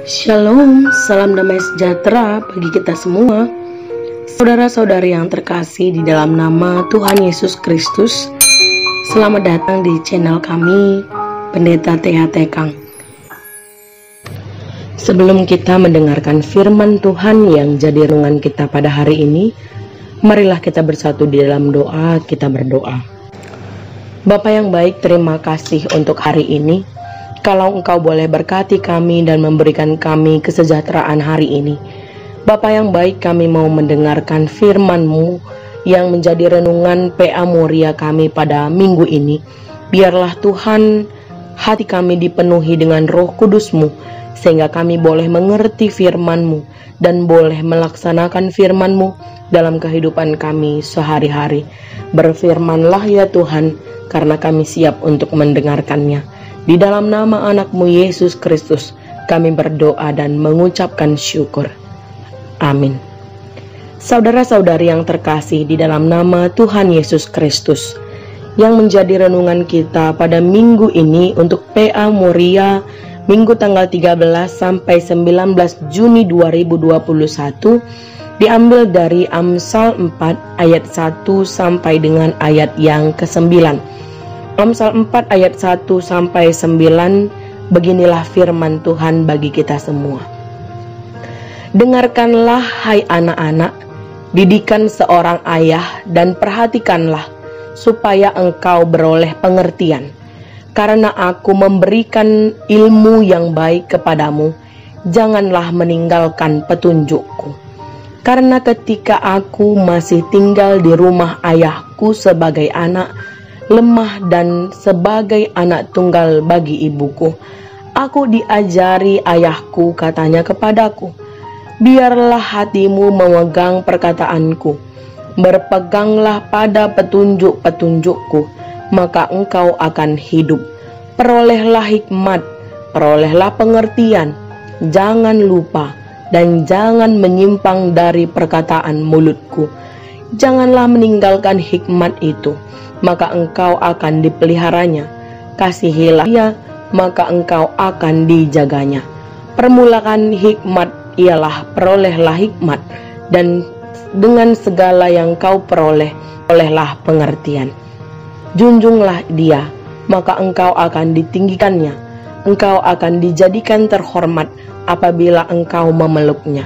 Shalom, salam damai sejahtera bagi kita semua. Saudara-saudari yang terkasih di dalam nama Tuhan Yesus Kristus, selamat datang di channel kami, Pendeta THT Kang. Sebelum kita mendengarkan firman Tuhan yang jadi renungan kita pada hari ini, marilah kita bersatu di dalam doa. Kita berdoa. Bapa yang baik, terima kasih untuk hari ini. Kalau Engkau boleh berkati kami dan memberikan kami kesejahteraan hari ini. Bapa yang baik, kami mau mendengarkan firman-Mu yang menjadi renungan PA Moria kami pada minggu ini. Biarlah Tuhan, hati kami dipenuhi dengan Roh Kudus-Mu, sehingga kami boleh mengerti firman-Mu dan boleh melaksanakan firman-Mu dalam kehidupan kami sehari-hari. Berfirmanlah ya Tuhan, karena kami siap untuk mendengarkannya. Di dalam nama anak-Mu Yesus Kristus, kami berdoa dan mengucapkan syukur. Amin. Saudara-saudari yang terkasih di dalam nama Tuhan Yesus Kristus, yang menjadi renungan kita pada minggu ini untuk PA Moria, minggu tanggal 13 sampai 19 Juni 2021, diambil dari Amsal 4 ayat 1 sampai dengan ayat yang ke-9. Amsal 4 ayat 1 sampai 9, beginilah firman Tuhan bagi kita semua. Dengarkanlah hai anak-anak, didikan seorang ayah dan perhatikanlah, supaya engkau beroleh pengertian. Karena aku memberikan ilmu yang baik kepadamu, janganlah meninggalkan petunjukku. Karena ketika aku masih tinggal di rumah ayahku sebagai anak, lemah dan sebagai anak tunggal bagi ibuku, aku diajari ayahku, katanya kepadaku, biarlah hatimu memegang perkataanku, berpeganglah pada petunjuk-petunjukku, maka engkau akan hidup. Perolehlah hikmat, perolehlah pengertian, jangan lupa dan jangan menyimpang dari perkataan mulutku. Janganlah meninggalkan hikmat itu, maka engkau akan dipeliharanya. Kasihilah ia, maka engkau akan dijaganya. Permulakan hikmat ialah perolehlah hikmat, dan dengan segala yang kau peroleh, olehlah pengertian. Junjunglah dia, maka engkau akan ditinggikannya. Engkau akan dijadikan terhormat apabila engkau memeluknya.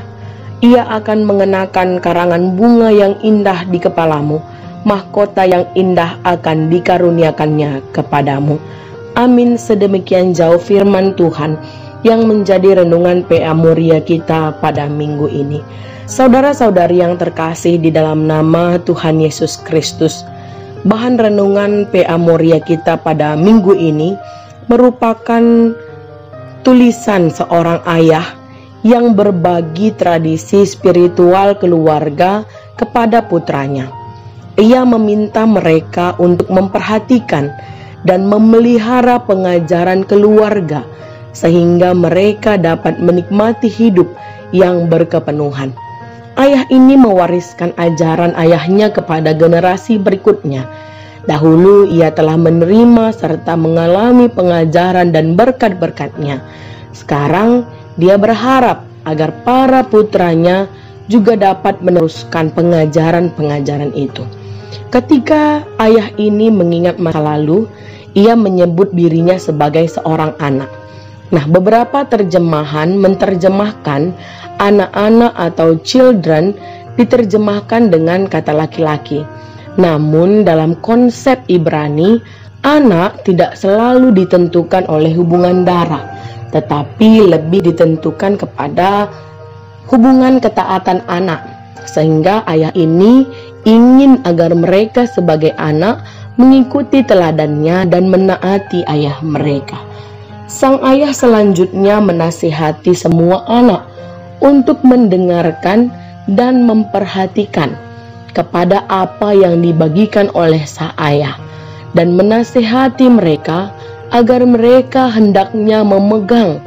Ia akan mengenakan karangan bunga yang indah di kepalamu, mahkota yang indah akan dikaruniakannya kepadamu. Amin. Sedemikian jauh firman Tuhan yang menjadi renungan PA Moria kita pada minggu ini. Saudara-saudari yang terkasih di dalam nama Tuhan Yesus Kristus, bahan renungan PA Moria kita pada minggu ini merupakan tulisan seorang ayah yang berbagi tradisi spiritual keluarga kepada putranya. Ia meminta mereka untuk memperhatikan dan memelihara pengajaran keluarga sehingga mereka dapat menikmati hidup yang berkepenuhan. Ayah ini mewariskan ajaran ayahnya kepada generasi berikutnya. Dahulu ia telah menerima serta mengalami pengajaran dan berkat-berkatnya. Sekarang dia berharap agar para putranya juga dapat meneruskan pengajaran-pengajaran itu. Ketika ayah ini mengingat masa lalu, ia menyebut dirinya sebagai seorang anak. Nah, beberapa terjemahan menerjemahkan anak-anak atau children diterjemahkan dengan kata laki-laki. Namun dalam konsep Ibrani, anak tidak selalu ditentukan oleh hubungan darah, tetapi lebih ditentukan kepada hubungan ketaatan anak. Sehingga ayah ini ingin agar mereka sebagai anak mengikuti teladannya dan menaati ayah mereka. Sang ayah selanjutnya menasihati semua anak untuk mendengarkan dan memperhatikan kepada apa yang dibagikan oleh sang ayah, dan menasihati mereka agar mereka hendaknya memegang,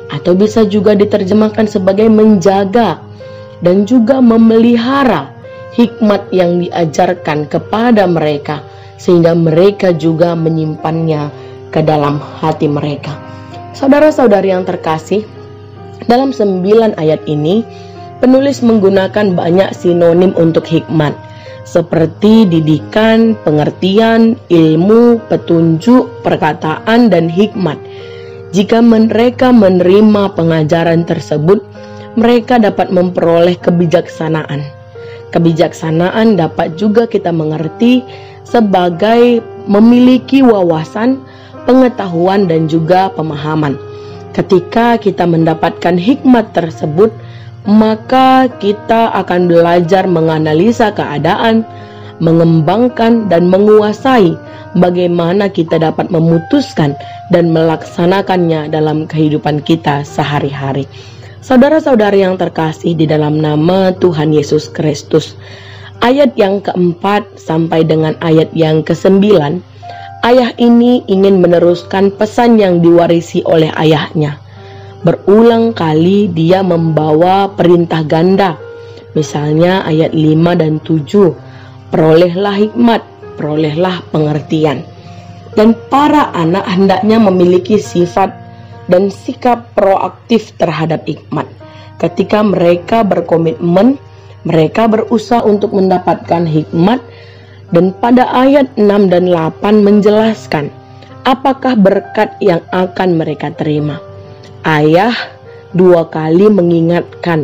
atau bisa juga diterjemahkan sebagai menjaga dan juga memelihara hikmat yang diajarkan kepada mereka, sehingga mereka juga menyimpannya ke dalam hati mereka. Saudara-saudari yang terkasih, Dalam 9 ayat ini, penulis menggunakan banyak sinonim untuk hikmat, seperti didikan, pengertian, ilmu, petunjuk, perkataan, dan hikmat. Jika mereka menerima pengajaran tersebut, mereka dapat memperoleh kebijaksanaan. Kebijaksanaan dapat juga kita mengerti sebagai memiliki wawasan, pengetahuan, dan juga pemahaman. Ketika kita mendapatkan hikmat tersebut, maka kita akan belajar menganalisa keadaan, mengembangkan dan menguasai bagaimana kita dapat memutuskan dan melaksanakannya dalam kehidupan kita sehari-hari. Saudara-saudari yang terkasih di dalam nama Tuhan Yesus Kristus, ayat yang keempat sampai dengan ayat yang ke-9, ayah ini ingin meneruskan pesan yang diwarisi oleh ayahnya. Berulang kali dia membawa perintah ganda. Misalnya ayat 5 dan 7, perolehlah hikmat, perolehlah pengertian. Dan para anak hendaknya memiliki sifat dan sikap proaktif terhadap hikmat. Ketika mereka berkomitmen, mereka berusaha untuk mendapatkan hikmat. Dan pada ayat 6 dan 8 menjelaskan apakah berkat yang akan mereka terima. Ayah 2 kali mengingatkan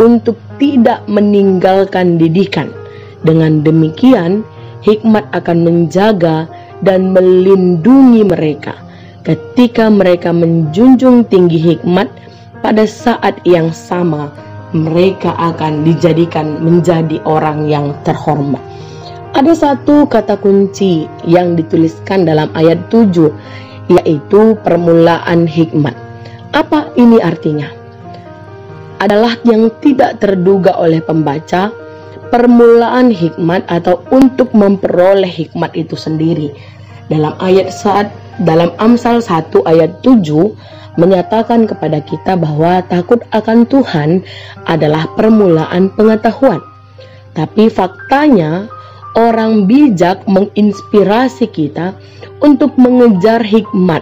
untuk tidak meninggalkan didikan. Dengan demikian, hikmat akan menjaga dan melindungi mereka. Ketika mereka menjunjung tinggi hikmat, pada saat yang sama mereka akan dijadikan menjadi orang yang terhormat. Ada satu kata kunci yang dituliskan dalam ayat 7, yaitu permulaan hikmat. Apa ini artinya? Adalah yang tidak terduga oleh pembaca, permulaan hikmat atau untuk memperoleh hikmat itu sendiri. Dalam Amsal 1 ayat 7 menyatakan kepada kita bahwa takut akan Tuhan adalah permulaan pengetahuan. Tapi faktanya, orang bijak menginspirasi kita untuk mengejar hikmat,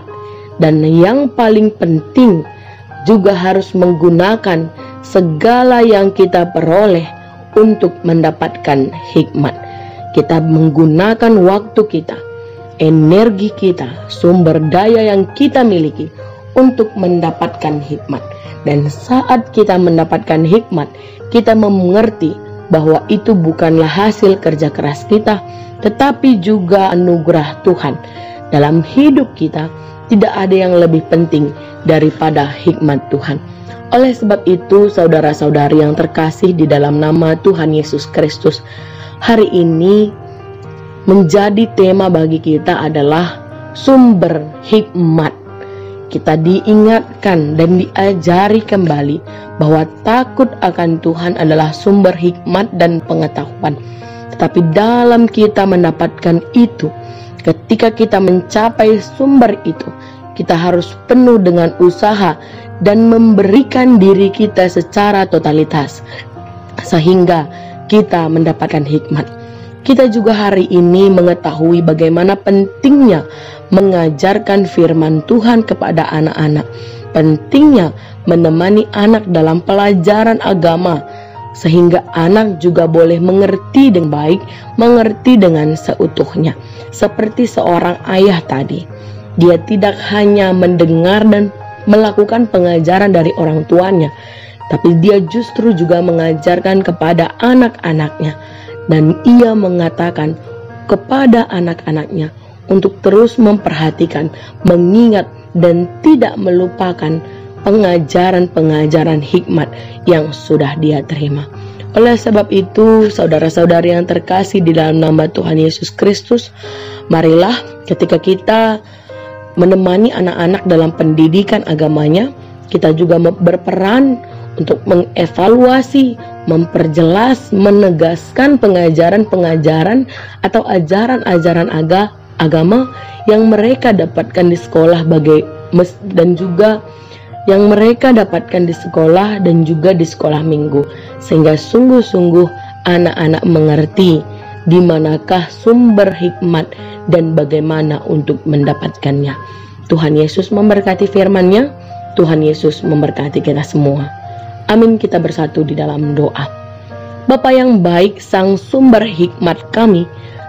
dan yang paling penting juga harus menggunakan segala yang kita peroleh untuk mendapatkan hikmat. Kita menggunakan waktu kita, energi kita, sumber daya yang kita miliki untuk mendapatkan hikmat. Dan saat kita mendapatkan hikmat, kita mengerti bahwa itu bukanlah hasil kerja keras kita, tetapi juga anugerah Tuhan. Dalam hidup kita, tidak ada yang lebih penting daripada hikmat Tuhan. Oleh sebab itu, saudara-saudari yang terkasih di dalam nama Tuhan Yesus Kristus, hari ini menjadi tema bagi kita adalah sumber hikmat. Kita diingatkan dan diajari kembali bahwa takut akan Tuhan adalah sumber hikmat dan pengetahuan. Tetapi dalam kita mendapatkan itu, ketika kita mencapai sumber itu, kita harus penuh dengan usaha dan memberikan diri kita secara totalitas sehingga kita mendapatkan hikmat. Kita juga hari ini mengetahui bagaimana pentingnya mengajarkan firman Tuhan kepada anak-anak. Pentingnya menemani anak dalam pelajaran agama sehingga anak juga boleh mengerti dengan baik, mengerti dengan seutuhnya. Seperti seorang ayah tadi, dia tidak hanya mendengar dan melakukan pengajaran dari orang tuanya, tapi dia justru juga mengajarkan kepada anak-anaknya. Dan ia mengatakan kepada anak-anaknya untuk terus memperhatikan, mengingat, dan tidak melupakan pengajaran-pengajaran hikmat yang sudah dia terima. Oleh sebab itu, saudara-saudari yang terkasih di dalam nama Tuhan Yesus Kristus, marilah ketika kita menemani anak-anak dalam pendidikan agamanya, kita juga berperan untuk mengevaluasi, memperjelas, menegaskan pengajaran-pengajaran atau ajaran-ajaran agama yang mereka dapatkan di sekolah dan juga yang mereka dapatkan di sekolah dan juga di sekolah minggu, sehingga sungguh-sungguh anak-anak mengerti di manakah sumber hikmat dan bagaimana untuk mendapatkannya. Tuhan Yesus memberkati firman-Nya. Tuhan Yesus memberkati kita semua. Amin. Kita bersatu di dalam doa. Bapa yang baik, Sang sumber hikmat kami,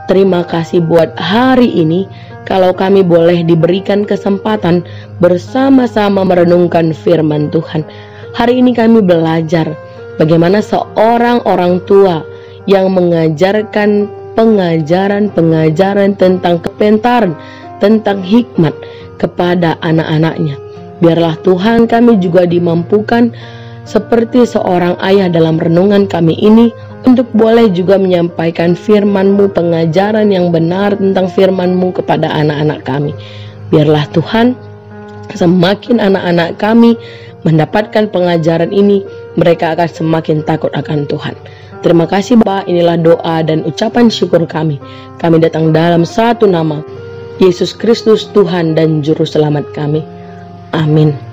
terima kasih buat hari ini kalau kami boleh diberikan kesempatan bersama-sama merenungkan firman Tuhan. Hari ini kami belajar bagaimana seorang orang tua yang mengajarkan pengajaran tentang kepintaran, tentang hikmat kepada anak-anaknya. Biarlah Tuhan kami juga dimampukan seperti seorang ayah dalam renungan kami ini untuk boleh juga menyampaikan firman-Mu, pengajaran yang benar tentang firman-Mu kepada anak-anak kami. Biarlah Tuhan, semakin anak-anak kami mendapatkan pengajaran ini, mereka akan semakin takut akan Tuhan. Terima kasih Bapa, inilah doa dan ucapan syukur kami. Kami datang dalam satu nama, Yesus Kristus Tuhan dan Juru Selamat kami. Amin.